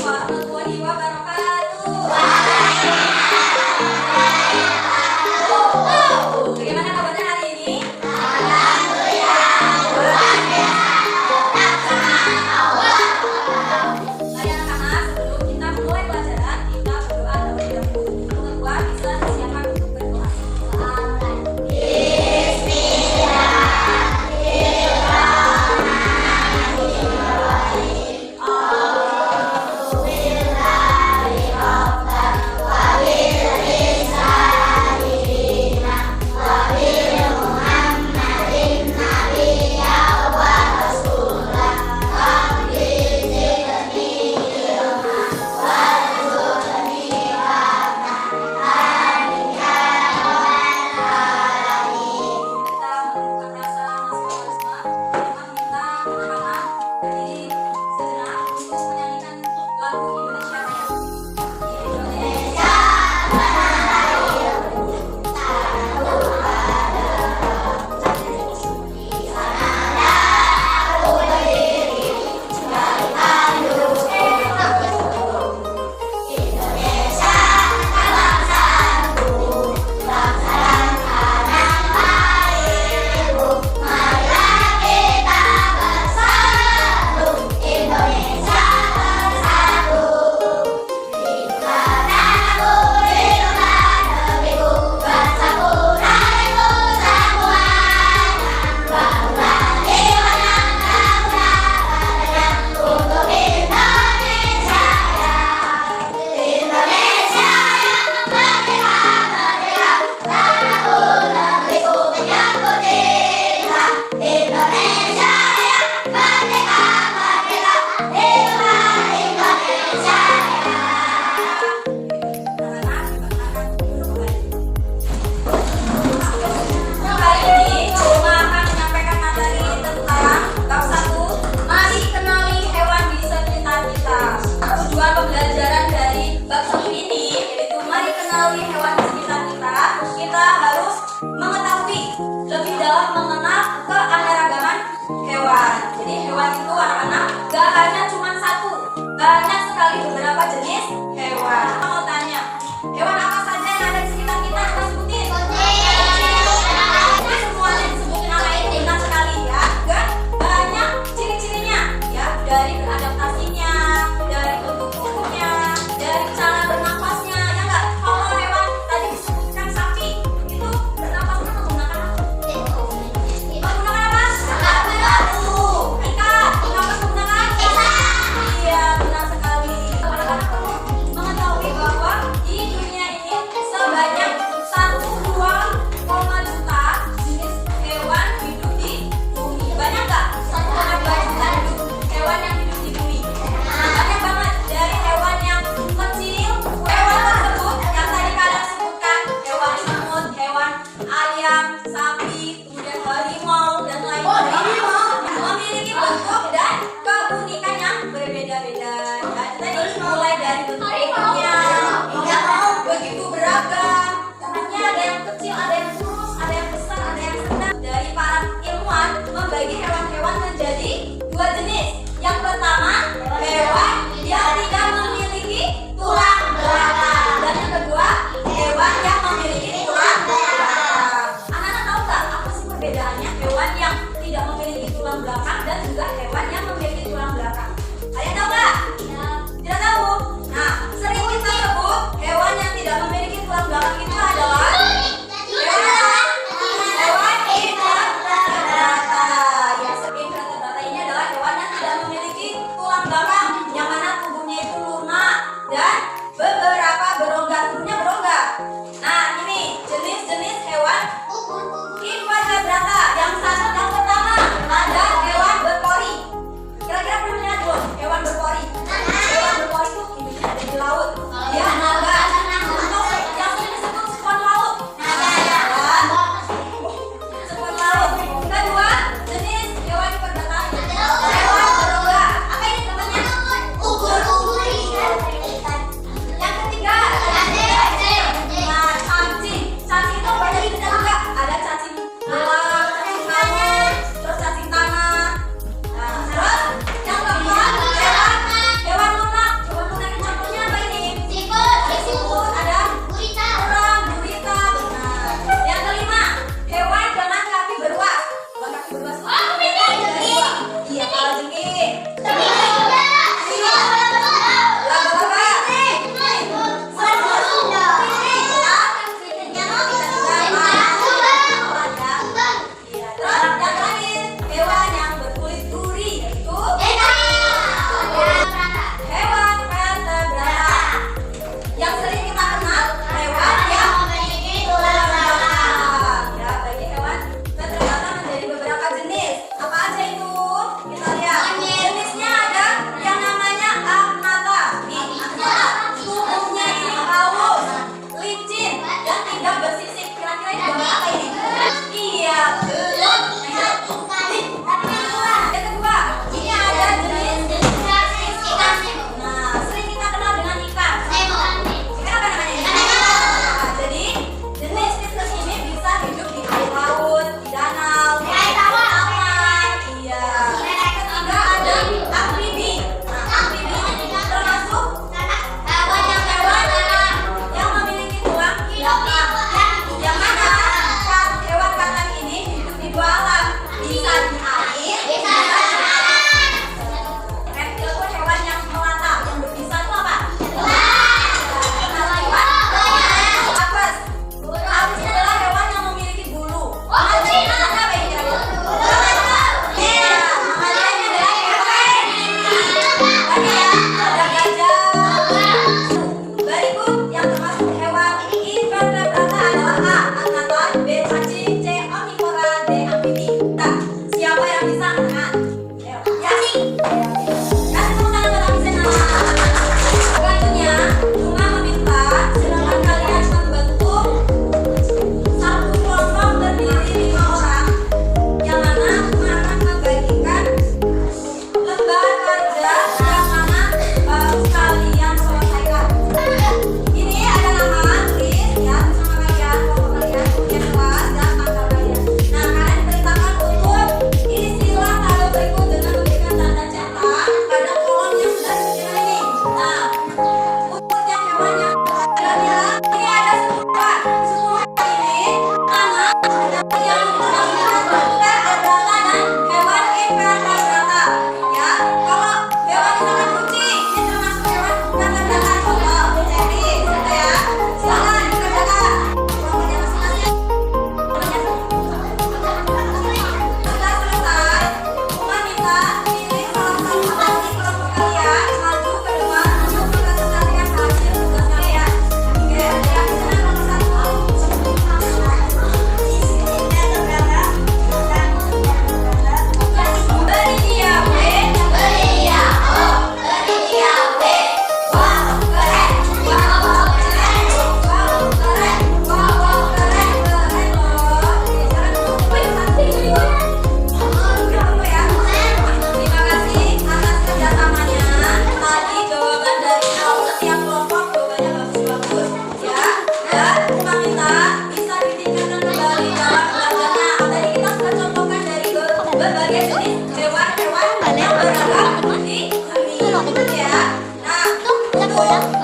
warahmatullahi wabarakatuh. Bagaimana kabarnya hari ini? Mari anak-anak, sebelum kita mulai pelajaran, kita berdoa terlebih dahulu. Ketua bisa disiapkan untuk berdoa. Pembelajaran dari bab 1 ini yaitu mari kenali hewan di sekitar kita. Kita harus mengetahui lebih dalam mengenal keanekaragaman hewan. Jadi hewan itu anak-anak gak hanya cuma satu, banyak sekali beberapa jenis hewan. Kita mau tanya, hewan apa saja yang ada di sekitar kita? Kita sebutin. Semuanya disebutin nama ini benar sekali ya. Gak banyak ciri-cirinya ya, dari beradaptasinya, dari bentuk tubuhnya, dari cara bernafasnya, ya enggak? Kalau hewan tadi disebutkan sapi, itu bernafasnya menggunakan apa? Menggunakan apa? Batu. Ikan, bernafas menggunakan iya, benar sekali. Anak-anak perlu mengetahui bahwa di dunia ini sebanyak 1,2 juta jenis hewan hidup di bumi. Banyak nggak? 1,2 juta hewan yang hidup di bumi. Banyak banget, dari hewan yang kecil, hewan tersebut yang tadi kalian sebutkan, hewan semut, hewan ayam, sapi, kemudian harimau dan lain-lain, memiliki bentuk dan keunikan yang berbeda-beda. Nah, tadi mulai dari bentuknya yang begitu beragam. Bentuknya ada yang kecil, ada yang kurus, ada yang besar, ada yang sedang. Dari para ilmuwan membagi hewan-hewan menjadi 2 jenis. Yang pertama, hewan yang tidak memiliki tulang belakang, dan yang kedua, hewan yang memiliki tulang belakang. Anak-anak tahu nggak apa sih perbedaannya hewan yang tidak memiliki tulang belakang dan juga hewan yang memiliki tulang belakang? Kalian tahu nggak? Tidak tahu. Nah, sering kita sebut hewan yang tidak memiliki tulang belakang itu adalah hewan invertebrata. Ya, invertebrata ini adalah hewan yang tidak memiliki tulang belakang, yang mana tubuhnya itu lunak dan beberapa berongga, tubuhnya berongga. Nah, ini jenis-jenis hewan invertebrata. Yang pertama ada hewan berpori. Kira-kira pernah lihat belum hewan berpori? Hewan berpori itu hidupnya ada di laut. Dia naga, atau yang sering disebut spon laut. Spon laut. Kedua, jenis hewan invertebrata hewan berongga. Apa ini namanya? bola.